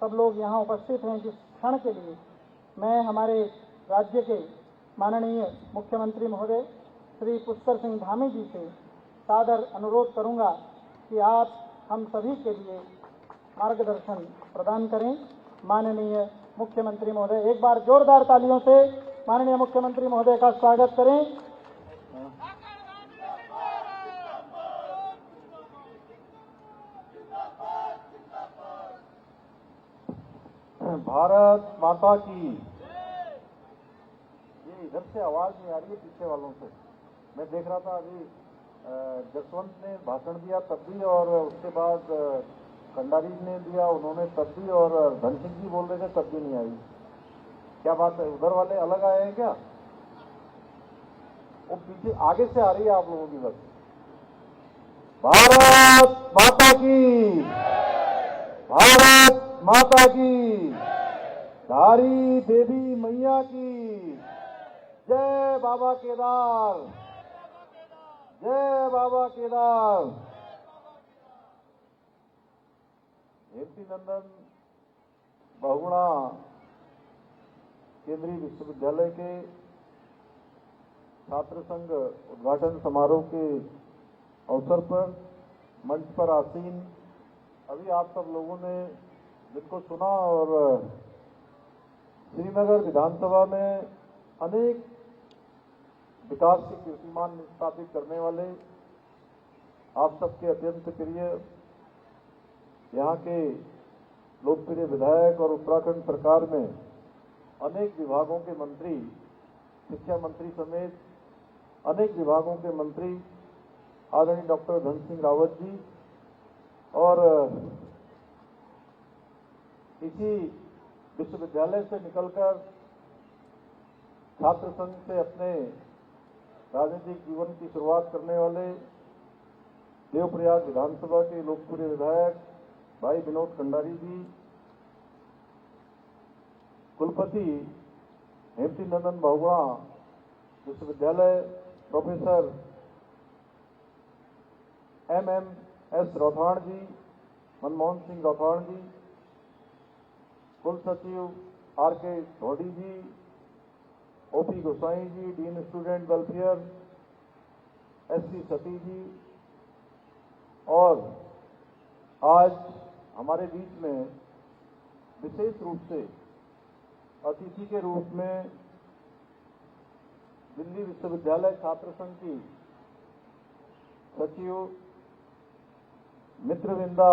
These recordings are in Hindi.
सब लोग यहाँ उपस्थित हैं, जिस क्षण के लिए मैं हमारे राज्य के माननीय मुख्यमंत्री महोदय श्री पुष्कर सिंह धामी जी से सादर अनुरोध करूँगा कि आप हम सभी के लिए मार्गदर्शन प्रदान करें। माननीय मुख्यमंत्री महोदय, एक बार जोरदार तालियों से माननीय मुख्यमंत्री महोदय का स्वागत करें। भारत माता की। ये इधर से आवाज नहीं आ रही है, पीछे वालों से। मैं देख रहा था अभी जसवंत ने भाषण दिया तब भी, और उसके बाद कंडारी ने दिया उन्होंने तब भी, और धन सिंह जी बोल रहे थे तब भी नहीं आई। क्या बात है, उधर वाले अलग आए हैं क्या? वो पीछे आगे से आ रही है आप लोगों की बस। भारत माता की, भारत माता की, धारी देवी मैया की जय। बाबा केदार, जय बाबा केदार। हेमती नंदन बहुगुणा केंद्रीय विश्वविद्यालय के छात्र संघ उद्घाटन समारोह के अवसर पर मंच पर आसीन अभी आप सब लोगों ने जिनको सुना, और श्रीनगर विधानसभा में अनेक विकास के कीर्तिमान स्थापित करने वाले आप सबके अत्यंत प्रिय यहाँ के लोकप्रिय विधायक और उत्तराखंड सरकार में अनेक विभागों के मंत्री, शिक्षा मंत्री समेत अनेक विभागों के मंत्री आदरणीय डॉक्टर धन सिंह रावत जी, और इसी विश्वविद्यालय से निकलकर छात्र संघ से अपने राजनीतिक जीवन की शुरुआत करने वाले देवप्रयाग विधानसभा के लोकप्रिय विधायक भाई विनोद कंडारी जी, कुलपति हेमती नंदन बहुगुणा विश्वविद्यालय प्रोफेसर MM.S. राठौड़ जी, मनमोहन सिंह राठौड़ जी, कुल सचिव RK ढोडी जी, OP गोसाई जी, डीन स्टूडेंट वेलफेयर SC सती जी, और आज हमारे बीच में विशेष रूप से अतिथि के रूप में दिल्ली विश्वविद्यालय छात्र संघ की सचिव मित्रविंदा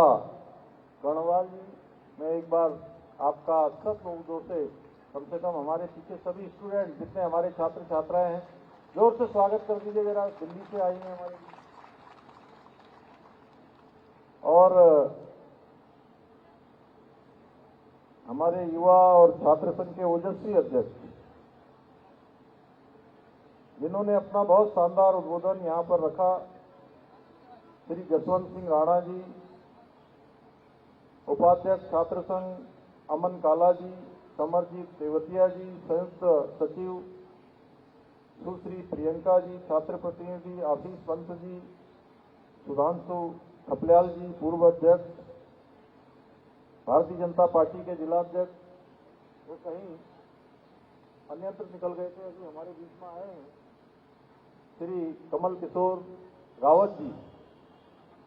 गणवाल जी, मैं एक बार आपका सब लोगों से कम हमारे पीछे सभी स्टूडेंट जितने हमारे छात्र छात्राएं हैं, जोर से स्वागत कर दीजिए जरा। दिल्ली से आई हैं हमारे, और हमारे युवा और छात्र संघ के ओजस्वी अध्यक्ष जिन्होंने अपना बहुत शानदार उद्बोधन यहाँ पर रखा, श्री जसवंत सिंह राणा जी, उपाध्यक्ष छात्र संघ अमन काला जी, समरजीत तेवतिया जी, संयुक्त सचिव सुश्री प्रियंका जी, छात्र प्रतिनिधि आशीष पंत जी, सुधांशु खपल्याल जी, पूर्व अध्यक्ष भारतीय जनता पार्टी के जिलाध्यक्ष, वो कहीं अन्यत्र निकल गए थे, अभी हमारे बीच में आए हैं, श्री कमल किशोर रावत जी,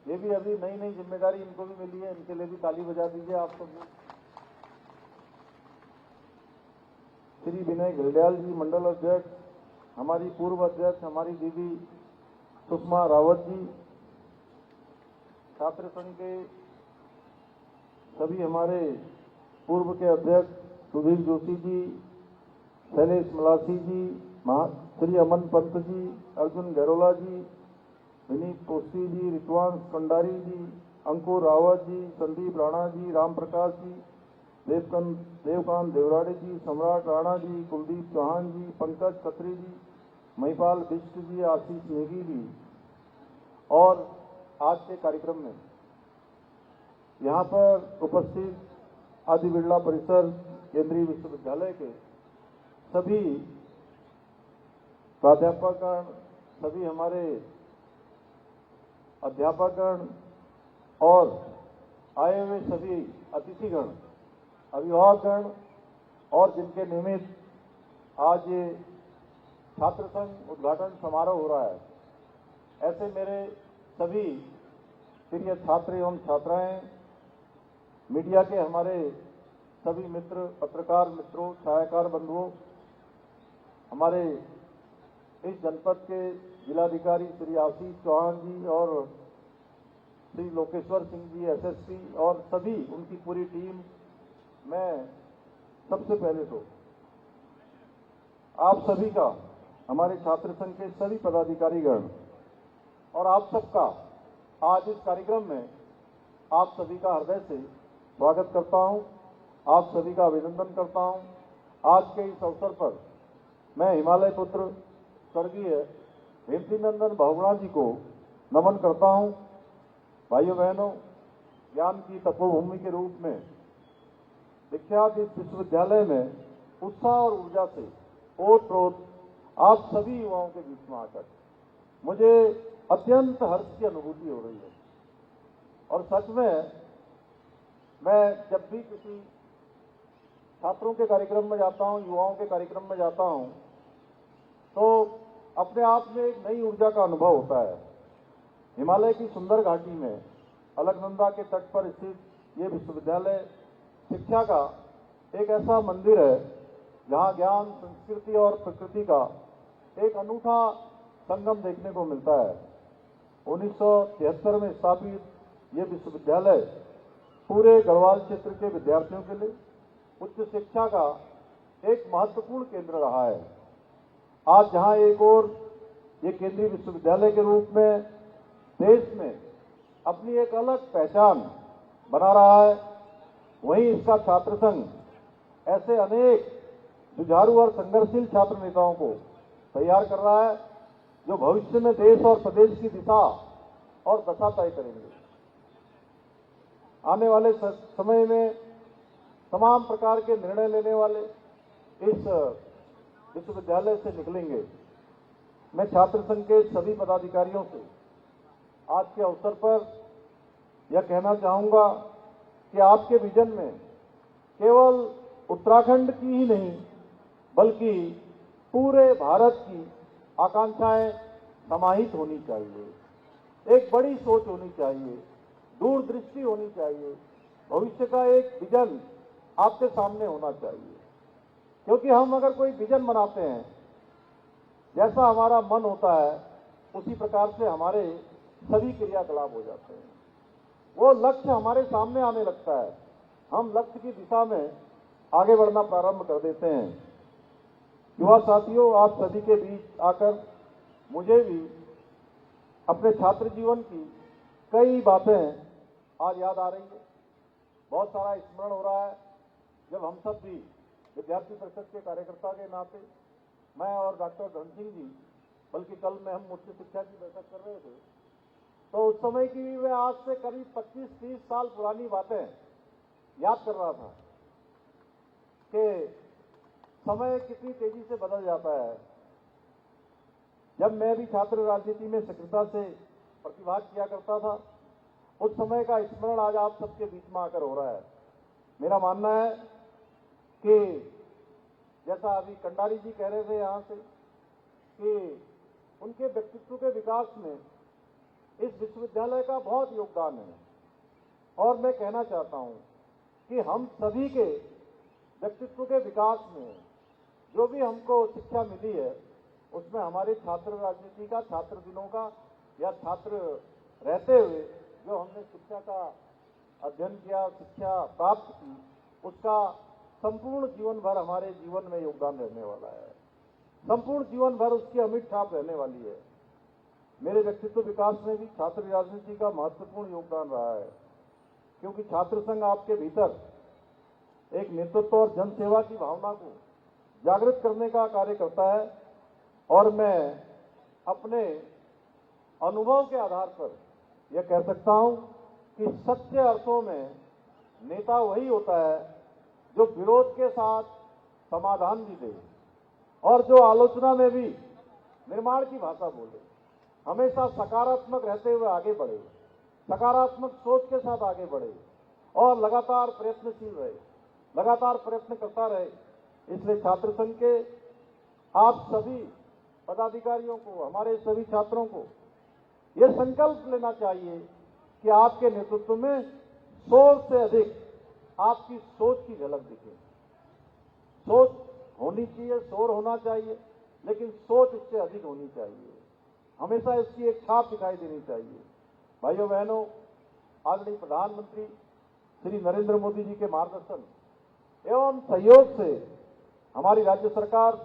ये भी अभी नई नई जिम्मेदारी इनको भी मिली है, इनके लिए भी ताली बजा दीजिए आप सब। श्री विनय घिल्डियाल जी, मंडल अध्यक्ष, हमारी पूर्व अध्यक्ष हमारी दीदी सुषमा रावत जी, छात्र संघ के सभी हमारे पूर्व के अध्यक्ष सुधीर जोशी जी, शैलेश मलासी जी, श्री अमन पंत जी, अर्जुन गैरोला जी, विनीत पोस्ती जी, रितवांश कंडारी जी, अंकुर रावत जी, संदीप राणा जी, राम प्रकाश जी, देवकांत देवराड़े जी, सम्राट राणा जी, कुलदीप चौहान जी, पंकज खत्री जी, महिपाल बिष्ट जी, आशीष नेगी जी, और आज के कार्यक्रम में यहाँ पर उपस्थित आदि बिरला परिसर केंद्रीय विश्वविद्यालय के सभी प्राध्यापकगण, सभी हमारे अध्यापकगण और आए हुए सभी अतिथिगण, अभिभावकगण और जिनके निमित्त आज ये छात्र संघ उद्घाटन समारोह हो रहा है, ऐसे मेरे सभी प्रिय छात्र एवं छात्राएं, मीडिया के हमारे सभी मित्र, पत्रकार मित्रों, छायाकार बंधुओं, हमारे इस जनपद के जिलाधिकारी श्री आशीष चौहान जी और श्री लोकेश्वर सिंह जी एसएसपी और सभी उनकी पूरी टीम, मैं सबसे पहले तो आप सभी का, हमारे छात्र संघ के सभी पदाधिकारीगण और आप सबका आज इस कार्यक्रम में आप सभी का हृदय से स्वागत करता हूं, आप सभी का अभिनंदन करता हूं। आज के इस अवसर पर मैं हिमालय पुत्र स्वर्गीय हेमती नंदन बहुगुणा जी को नमन करता हूं। भाइयों बहनों, ज्ञान की तपोभूमि के रूप में विख्यात इस विश्वविद्यालय में उत्साह और ऊर्जा से ओत-प्रोत आप सभी युवाओं के बीच में आकर मुझे अत्यंत हर्ष की अनुभूति हो रही है। और सच में मैं जब भी किसी छात्रों के कार्यक्रम में जाता हूं, युवाओं के कार्यक्रम में जाता हूं, तो अपने आप में एक नई ऊर्जा का अनुभव होता है। हिमालय की सुंदर घाटी में अलकनंदा के तट पर स्थित ये विश्वविद्यालय शिक्षा का एक ऐसा मंदिर है जहां ज्ञान, संस्कृति और प्रकृति का एक अनूठा संगम देखने को मिलता है। 1973 में स्थापित ये विश्वविद्यालय पूरे गढ़वाल क्षेत्र के विद्यार्थियों के लिए उच्च शिक्षा का एक महत्वपूर्ण केंद्र रहा है। आज जहां एक ओर ये केंद्रीय विश्वविद्यालय के रूप में देश में अपनी एक अलग पहचान बना रहा है, वहीं इसका छात्र संघ ऐसे अनेक जुझारू और संघर्षशील छात्र नेताओं को तैयार कर रहा है जो भविष्य में देश और प्रदेश की दिशा और दशा तय करेंगे। आने वाले समय में तमाम प्रकार के निर्णय लेने वाले इस विश्वविद्यालय से निकलेंगे। मैं छात्र संघ के सभी पदाधिकारियों से आज के अवसर पर यह कहना चाहूंगा कि आपके विजन में केवल उत्तराखंड की ही नहीं बल्कि पूरे भारत की आकांक्षाएं समाहित होनी चाहिए। एक बड़ी सोच होनी चाहिए, दूरदृष्टि होनी चाहिए, भविष्य का एक विजन आपके सामने होना चाहिए। क्योंकि हम अगर कोई विजन बनाते हैं, जैसा हमारा मन होता है उसी प्रकार से हमारे सभी क्रियाकलाप हो जाते हैं। वो लक्ष्य हमारे सामने आने लगता है, हम लक्ष्य की दिशा में आगे बढ़ना प्रारंभ कर देते हैं। युवा साथियों, आप सभी के बीच आकर मुझे भी अपने छात्र जीवन की कई बातें आज याद आ रही है। बहुत सारा स्मरण हो रहा है जब हम सब भी विद्यार्थी परिषद के कार्यकर्ता के नाते, मैं और डॉक्टर धन सिंह जी, बल्कि कल में हम उच्च शिक्षा की बैठक कर रहे थे, तो उस समय की भी मैं आज से करीब 25-30 साल पुरानी बातें याद कर रहा था कि समय कितनी तेजी से बदल जाता है। जब मैं भी छात्र राजनीति में सक्रियता से प्रतिभाग किया करता था, उस समय का स्मरण आज आप सबके बीच में आकर हो रहा है। मेरा मानना है कि जैसा अभी कंडारी जी कह रहे थे यहाँ से कि उनके व्यक्तित्व के विकास में इस विश्वविद्यालय का बहुत योगदान है। और मैं कहना चाहता हूँ कि हम सभी के व्यक्तित्व के विकास में जो भी हमको शिक्षा मिली है, उसमें हमारे छात्र राजनीति का, छात्र दिनों का या छात्र रहते हुए जो हमने शिक्षा का अध्ययन किया, शिक्षा प्राप्त की, उसका संपूर्ण जीवन भर हमारे जीवन में योगदान रहने वाला है। संपूर्ण जीवन भर उसकी अमिट छाप रहने वाली है। मेरे व्यक्तित्व विकास में भी छात्र राजनीति का महत्वपूर्ण योगदान रहा है, क्योंकि छात्र संघ आपके भीतर एक नेतृत्व और जनसेवा की भावना को जागृत करने का कार्य करता है। और मैं अपने अनुभव के आधार पर यह कह सकता हूं कि सच्चे अर्थों में नेता वही होता है जो विरोध के साथ समाधान भी दे और जो आलोचना में भी निर्माण की भाषा बोले, हमेशा सकारात्मक रहते हुए आगे बढ़े, सकारात्मक सोच के साथ आगे बढ़े और लगातार प्रयत्नशील रहे। लगातार प्रयत्न करता रहे। इसलिए छात्र संघ के आप सभी पदाधिकारियों को, हमारे सभी छात्रों को यह संकल्प लेना चाहिए कि आपके नेतृत्व में 100 से अधिक आपकी सोच की झलक दिखे। सोच होनी चाहिए, शोर होना चाहिए, लेकिन सोच इससे अधिक होनी चाहिए। हमेशा इसकी एक छाप दिखाई देनी चाहिए। भाइयों बहनों, आदरणीय प्रधानमंत्री श्री नरेंद्र मोदी जी के मार्गदर्शन एवं सहयोग से हमारी राज्य सरकार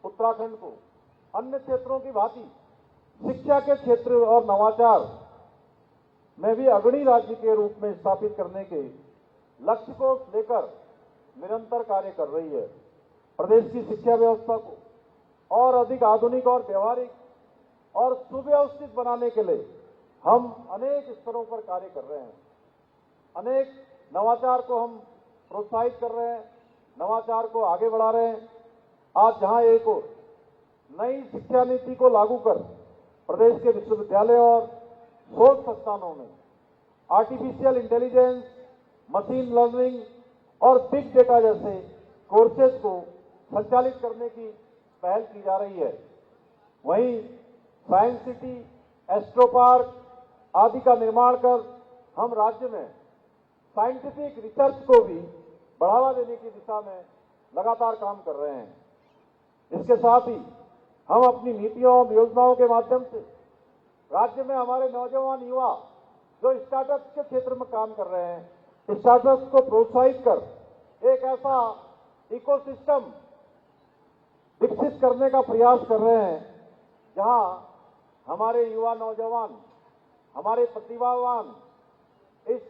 उत्तराखंड को अन्य क्षेत्रों की भांति शिक्षा के क्षेत्र और नवाचार में भी अग्रणी राज्य के रूप में स्थापित करने के लक्ष्य को लेकर निरंतर कार्य कर रही है। प्रदेश की शिक्षा व्यवस्था को और अधिक आधुनिक और व्यवहारिक और सुव्यवस्थित बनाने के लिए हम अनेक स्तरों पर कार्य कर रहे हैं। अनेक नवाचार को हम प्रोत्साहित कर रहे हैं, नवाचार को आगे बढ़ा रहे हैं। आज जहां एक और नई शिक्षा नीति को लागू कर प्रदेश के विश्वविद्यालय और शोध संस्थानों में आर्टिफिशियल इंटेलिजेंस, मशीन लर्निंग और बिग डेटा जैसे कोर्सेज को संचालित करने की पहल की जा रही है, वहीं साइंस सिटी, एस्ट्रो पार्क आदि का निर्माण कर हम राज्य में साइंटिफिक रिसर्च को भी बढ़ावा देने की दिशा में लगातार काम कर रहे हैं। इसके साथ ही हम अपनी नीतियों और योजनाओं के माध्यम से राज्य में हमारे नौजवान युवा जो स्टार्टअप के क्षेत्र में काम कर रहे हैं, स्टार्टअप को प्रोत्साहित कर एक ऐसा इकोसिस्टम विकसित करने का प्रयास कर रहे हैं जहां हमारे युवा नौजवान, हमारे प्रतिभावान, इस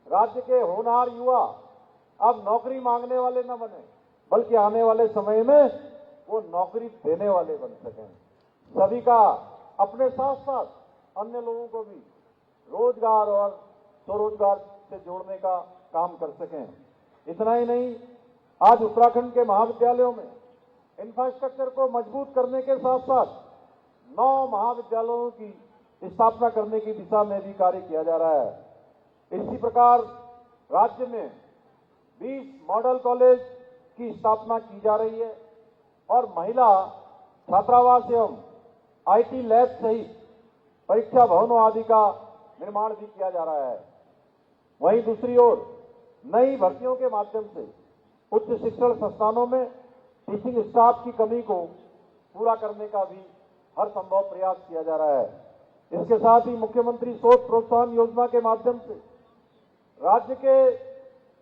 राज्य के होनहार युवा अब नौकरी मांगने वाले न बने, बल्कि आने वाले समय में वो नौकरी देने वाले बन सकें। सभी का अपने साथ साथ अन्य लोगों को भी रोजगार और स्वरोजगार से जोड़ने का काम कर सकें। इतना ही नहीं, आज उत्तराखंड के महाविद्यालयों में इंफ्रास्ट्रक्चर को मजबूत करने के साथ साथ 9 महाविद्यालयों की स्थापना करने की दिशा में भी कार्य किया जा रहा है। इसी प्रकार राज्य में 20 मॉडल कॉलेज की स्थापना की जा रही है और महिला छात्रावास एवं आईटी लैब सहित परीक्षा भवनों आदि का निर्माण भी किया जा रहा है। वहीं दूसरी ओर नई भर्तियों के माध्यम से उच्च शिक्षण संस्थानों में टीचिंग स्टाफ की कमी को पूरा करने का भी हर संभव प्रयास किया जा रहा है। इसके साथ ही मुख्यमंत्री शोध प्रोत्साहन योजना के माध्यम से राज्य के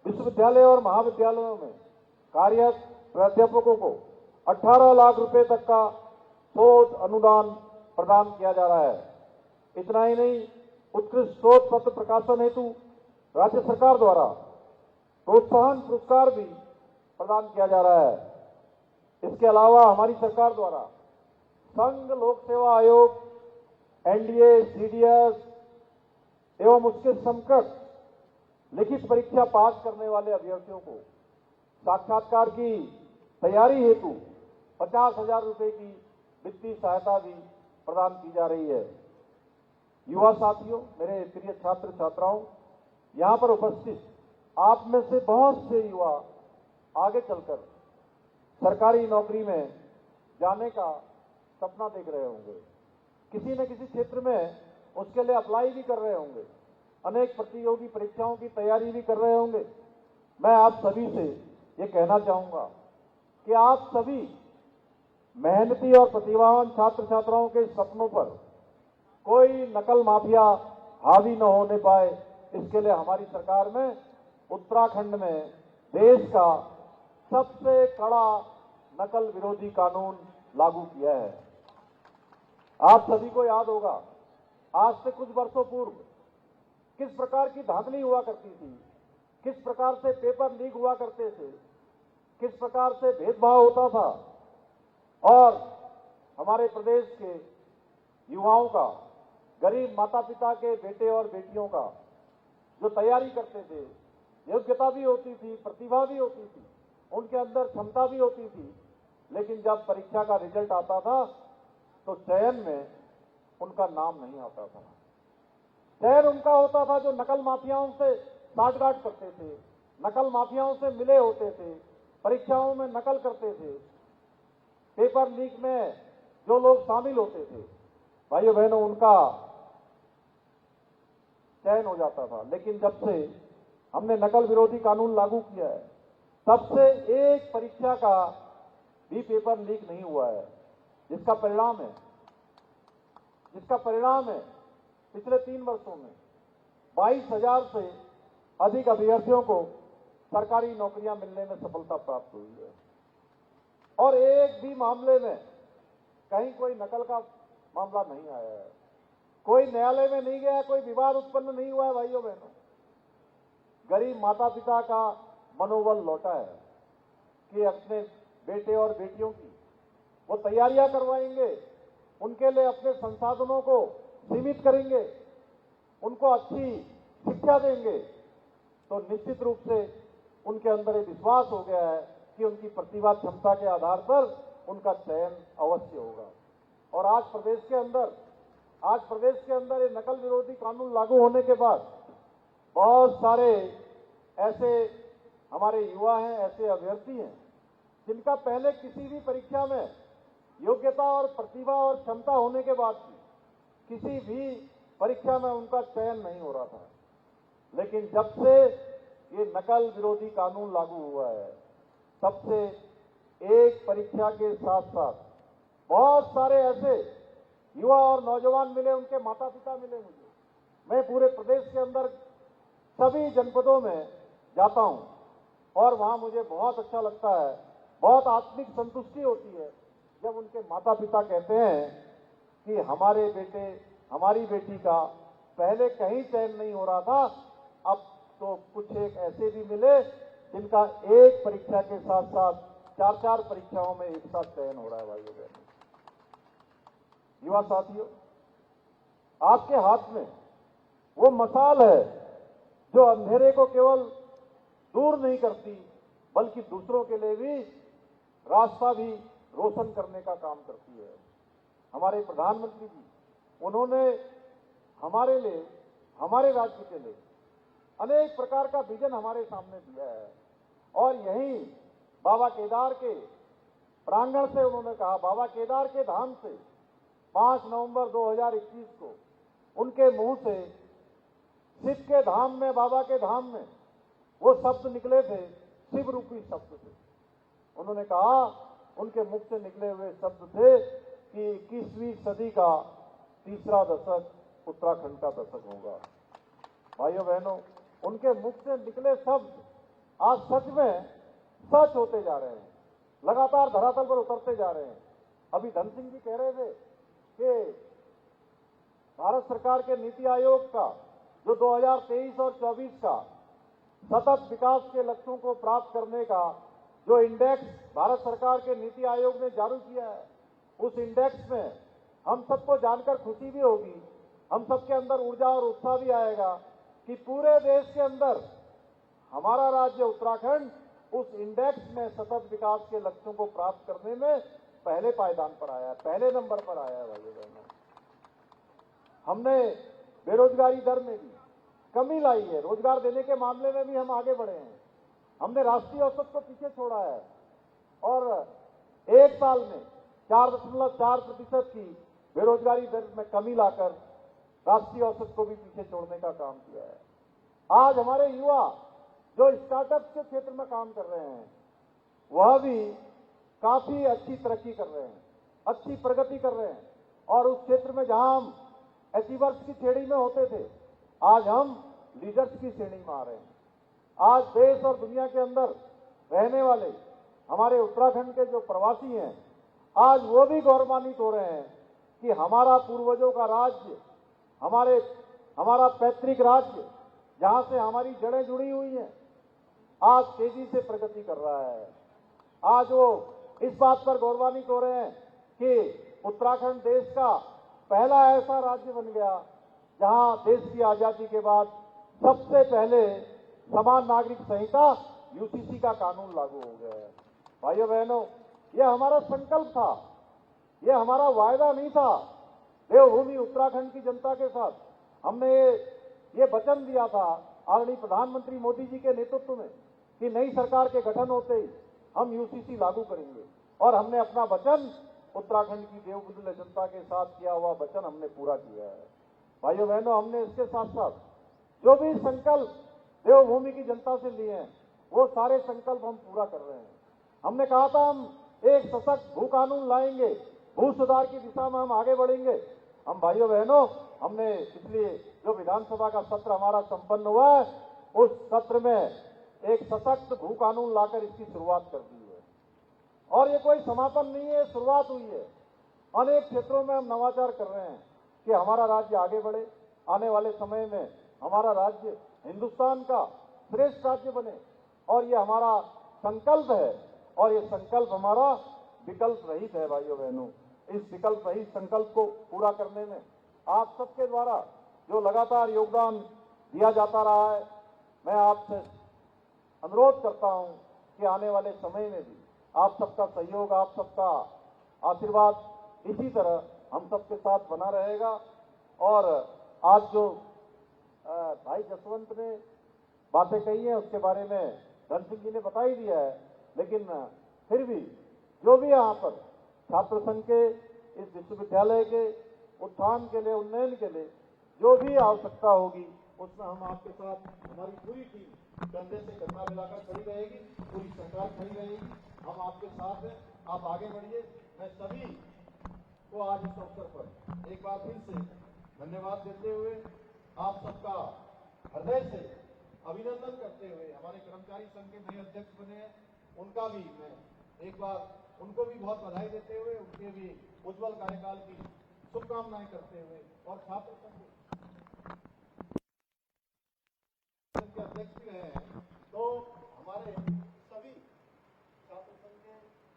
विश्वविद्यालय और महाविद्यालयों में कार्यरत प्राध्यापकों को 18 लाख रुपए तक का शोध अनुदान प्रदान किया जा रहा है। इतना ही नहीं, उत्कृष्ट शोध पत्र प्रकाशन हेतु राज्य सरकार द्वारा प्रोत्साहन पुरस्कार भी प्रदान किया जा रहा है। इसके अलावा हमारी सरकार द्वारा संघ लोक सेवा आयोग, एनडीए, सीडीएस एवं उसके समकक्ष लिखित परीक्षा पास करने वाले अभ्यर्थियों को साक्षात्कार की तैयारी हेतु 50,000 रुपए की वित्तीय सहायता भी प्रदान की जा रही है। युवा साथियों, मेरे प्रिय छात्र छात्राओं, यहां पर उपस्थित आप में से बहुत से युवा आगे चलकर सरकारी नौकरी में जाने का सपना देख रहे होंगे। किसी न किसी क्षेत्र में उसके लिए अप्लाई भी कर रहे होंगे, अनेक प्रतियोगी परीक्षाओं की तैयारी भी कर रहे होंगे। मैं आप सभी से ये कहना चाहूंगा कि आप सभी मेहनती और प्रतिभावान छात्र छात्राओं के सपनों पर कोई नकल माफिया हावी न होने पाए, इसके लिए हमारी सरकार में उत्तराखंड में देश का सबसे कड़ा नकल विरोधी कानून लागू किया है। आप सभी को याद होगा, आज से कुछ वर्षों पूर्व किस प्रकार की धांधली हुआ करती थी, किस प्रकार से पेपर लीक हुआ करते थे, किस प्रकार से भेदभाव होता था और हमारे प्रदेश के युवाओं का, गरीब माता पिता के बेटे और बेटियों का जो तैयारी करते थे, योग्यता भी होती थी, प्रतिभा भी होती थी, उनके अंदर क्षमता भी होती थी, लेकिन जब परीक्षा का रिजल्ट आता था तो चयन में उनका नाम नहीं आता था। चयन उनका होता था जो नकल माफियाओं से साठगांठ करते थे, नकल माफियाओं से मिले होते थे, परीक्षाओं में नकल करते थे, पेपर लीक में जो लोग शामिल होते थे, भाइयों बहनों, उनका चयन हो जाता था। लेकिन जब से हमने नकल विरोधी कानून लागू किया है, तब से एक परीक्षा का भी पेपर लीक नहीं हुआ है, जिसका परिणाम है पिछले 3 वर्षों में 22,000 से अधिक अभ्यर्थियों को सरकारी नौकरियां मिलने में सफलता प्राप्त हुई है। और एक भी मामले में कहीं कोई नकल का मामला नहीं आया है, कोई न्यायालय में नहीं गया, कोई विवाद उत्पन्न नहीं हुआ है। भाइयों बहनों, गरीब माता पिता का मनोबल लौटा है कि अपने बेटे और बेटियों की वो तैयारियां करवाएंगे, उनके लिए अपने संसाधनों को सीमित करेंगे, उनको अच्छी शिक्षा देंगे, तो निश्चित रूप से उनके अंदर एक विश्वास हो गया है कि उनकी प्रतिभा क्षमता के आधार पर उनका चयन अवश्य होगा। और आज प्रदेश के अंदर ये नकल विरोधी कानून लागू होने के बाद बहुत सारे ऐसे हमारे युवा हैं, ऐसे अभ्यर्थी हैं, जिनका पहले किसी भी परीक्षा में योग्यता और प्रतिभा और क्षमता होने के बाद भी किसी भी परीक्षा में उनका चयन नहीं हो रहा था। लेकिन जब से ये नकल विरोधी कानून लागू हुआ है, तब से एक परीक्षा के साथ साथ बहुत सारे ऐसे युवा और नौजवान मिले, उनके माता पिता मिले मुझे। मैं पूरे प्रदेश के अंदर सभी जनपदों में जाता हूं और वहां मुझे बहुत अच्छा लगता है, बहुत आत्मिक संतुष्टि होती है जब उनके माता पिता कहते हैं कि हमारे बेटे, हमारी बेटी का पहले कहीं चयन नहीं हो रहा था, अब तो कुछ एक ऐसे भी मिले जिनका एक परीक्षा के साथ साथ 4-4 परीक्षाओं में एक साथ चयन हो रहा है। भाइयों बहनों, युवा साथियों, आपके हाथ में वो मशाल है जो अंधेरे को केवल दूर नहीं करती, बल्कि दूसरों के लिए भी रास्ता भी रोशन करने का काम करती है। हमारे प्रधानमंत्री जी, उन्होंने हमारे लिए, हमारे राज्य के लिए अनेक प्रकार का विजन हमारे सामने दिया है। और यही बाबा केदार के प्रांगण से उन्होंने कहा, बाबा केदार के धाम से 5 नवंबर 2021 को उनके मुंह से शिव के धाम में, बाबा के धाम में वो शब्द निकले थे, शिव रूपी शब्द थे। उन्होंने कहा, उनके मुख से निकले हुए शब्द थे कि 21वीं सदी का तीसरा दशक उत्तराखंड का दशक होगा। भाइयों बहनों, उनके मुख से निकले शब्द आज सच में सच होते जा रहे हैं, लगातार धरातल पर उतरते जा रहे हैं। अभी धन सिंह जी कह रहे थे कि भारत सरकार के नीति आयोग का जो 2023 और 24 का सतत विकास के लक्ष्यों को प्राप्त करने का जो इंडेक्स भारत सरकार के नीति आयोग ने जारी किया है, उस इंडेक्स में हम सबको जानकर खुशी भी होगी, हम सबके अंदर ऊर्जा और उत्साह भी आएगा कि पूरे देश के अंदर हमारा राज्य उत्तराखंड उस इंडेक्स में सतत विकास के लक्ष्यों को प्राप्त करने में पहले पायदान पर आया है, पहले नंबर पर आया है। भाइयों बहनों, हमने बेरोजगारी दर में भी कमी लाई है, रोजगार देने के मामले में भी हम आगे बढ़े हैं। हमने राष्ट्रीय औसत को पीछे छोड़ा है और एक साल में 4.4% की बेरोजगारी दर में कमी लाकर राष्ट्रीय औसत को भी पीछे छोड़ने का काम किया है। आज हमारे युवा जो स्टार्टअप के क्षेत्र में काम कर रहे हैं, वह भी काफी अच्छी तरक्की कर रहे हैं, अच्छी प्रगति कर रहे हैं। और उस क्षेत्र में जहां हम अचीवर्स की श्रेणी में होते थे, आज हम लीडर्स की श्रेणी में आ रहे हैं। आज देश और दुनिया के अंदर रहने वाले हमारे उत्तराखंड के जो प्रवासी हैं, आज वो भी गौरवान्वित हो रहे हैं कि हमारा पूर्वजों का राज्य, हमारा पैतृक राज्य, जहां से हमारी जड़ें जुड़ी हुई हैं, आज तेजी से प्रगति कर रहा है। आज वो इस बात पर गौरवान्वित हो रहे हैं कि उत्तराखंड देश का पहला ऐसा राज्य बन गया जहां देश की आजादी के बाद सबसे पहले समान नागरिक संहिता यूसीसी का कानून लागू हो गया है। भाइयों बहनों, यह हमारा संकल्प था, यह हमारा वायदा नहीं था। देवभूमि उत्तराखंड की जनता के साथ हमने ये वचन दिया था आदरणीय प्रधानमंत्री मोदी जी के नेतृत्व में कि नई सरकार के गठन होते ही हम यूसीसी लागू करेंगे और हमने अपना वचन उत्तराखंड की देवबंधु जनता के साथ किया हुआ वचन हमने पूरा किया है। भाइयों बहनों, हमने इसके साथ साथ जो भी संकल्प देवभूमि की जनता से लिए हैं वो सारे संकल्प हम पूरा कर रहे हैं। हमने कहा था हम एक सशक्त भू कानून लाएंगे, भू सुधार की दिशा में हम आगे बढ़ेंगे। हम भाइयों बहनों, हमने इसलिए जो विधानसभा का सत्र हमारा संपन्न हुआ है उस सत्र में एक सशक्त भू कानून लाकर इसकी शुरुआत कर दी है और ये कोई समापन नहीं है, शुरुआत हुई है। अनेक क्षेत्रों में हम नवाचार कर रहे हैं कि हमारा राज्य आगे बढ़े, आने वाले समय में हमारा राज्य हिंदुस्तान का श्रेष्ठ राज्य बने और ये हमारा संकल्प है और ये संकल्प हमारा विकल्प रहित है। भाइयों बहनों, इस विकल्प रहित संकल्प को पूरा करने में आप सबके द्वारा जो लगातार योगदान दिया जाता रहा है, मैं आपसे अनुरोध करता हूं कि आने वाले समय में भी आप सबका सहयोग, आप सबका आशीर्वाद इसी तरह हम सबके साथ बना रहेगा। और आज जो भाई जसवंत ने बातें कही हैं उसके बारे में धन सिंह जी ने बता ही दिया है, लेकिन फिर भी जो भी यहाँ पर छात्र संघ के इस विश्वविद्यालय के उत्थान के लिए, उन्नयन के लिए जो भी आवश्यकता होगी उसमें हम आपके साथ, हमारी पूरी टीम कंधे से कंधा मिलाकर खड़ी रहेगी, पूरी सरकार खड़ी रहेगी, हम आपके साथ हैं। आप आगे बढ़िए। मैं सभी को आज इस अवसर पर एक बार फिर से धन्यवाद देते हुए, आप सबका हृदय से अभिनंदन करते हुए, हमारे कर्मचारी संघ के नए अध्यक्ष बने हैं उनका भी मैं एक बार उनको भी बहुत बधाई देते हुए, उनके भी उज्जवल कार्यकाल की शुभकामनाएं करते हुए और छात्र संघ के अध्यक्ष भी रहे हैं, तो हमारे सभी छात्र संघ के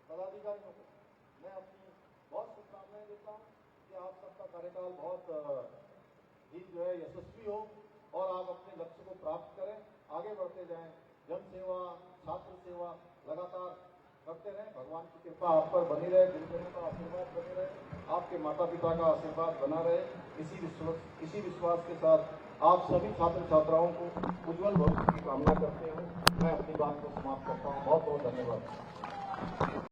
पदाधिकारियों को मैं अपनी बहुत शुभकामनाएं देता हूं कि आप सबका कार्यकाल बहुत ही जो है यशस्वी हो और आप अपने लक्ष्य को प्राप्त करें, आगे बढ़ते जाएं, जन सेवा, छात्र सेवा लगातार करते रहें। भगवान की कृपा आप पर बनी रहे, गुरुजनों का आशीर्वाद बने रहे, आपके माता पिता का आशीर्वाद बना रहे। इसी विश्वास के साथ आप सभी छात्र छात्राओं को उज्जवल भविष्य की कामना करते हुए मैं अपनी बात को समाप्त करता हूँ। बहुत बहुत धन्यवाद।